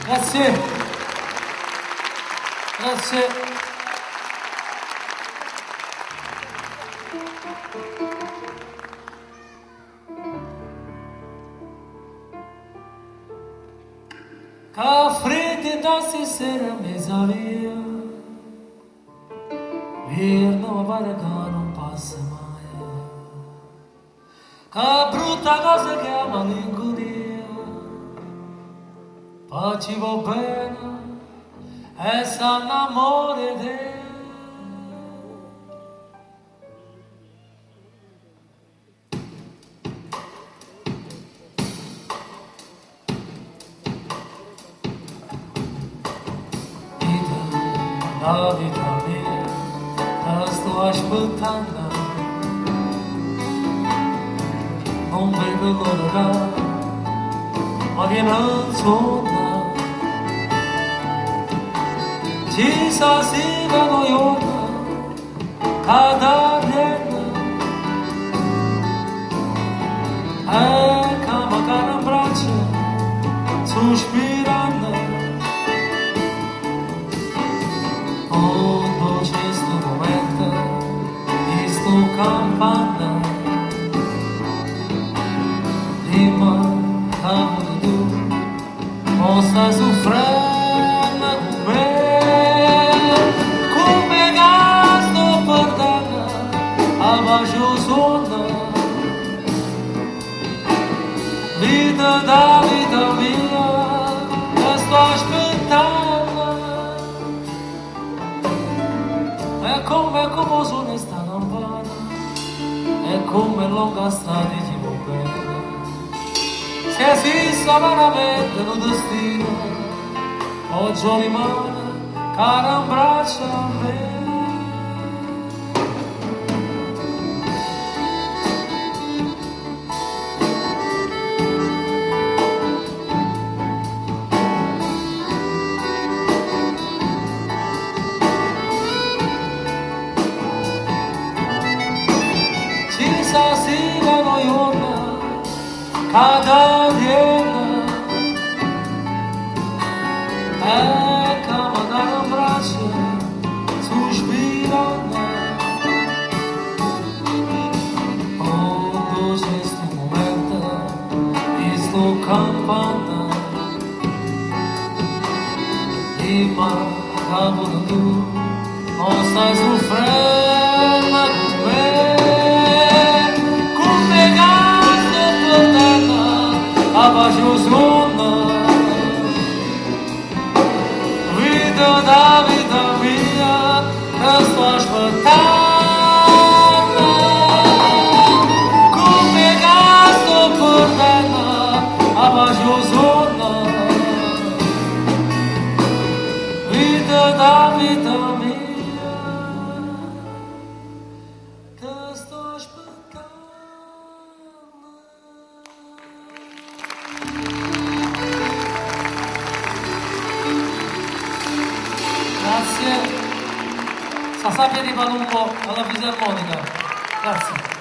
Grazie. Grazie. Ca fredde da stasera mi sa via, non pare che non passa mai. Ca brutta cosa che è malinconia, facci va bene e s'annamore di te. La vita mia, la sto aspettando, non vedo l'ora, ma viene il sonno, ci sa si vedo io, cada giorno, e cama cara braccia, sospirando. Campana Lima, cavolo tu possa soffrire come gasto perdana abaixo sonda vita da vita mia la sto aspettando è come sono stata lontana è come lunga strada di bene se esiste veramente un destino oggi rimane cara un braccio a me. Si la noiona cada viena e camada un braccio sospirando quando c'è sto momento di sto campana prima cavolo tu non stai soffrendo con me abaixo sonda vida da vida mia che sto aspettando come gasto per terra abaixo sonda vida da vida mia che sto aspettando. Grazie. Sa sappia di Palumbo alla fisarmonica. Grazie.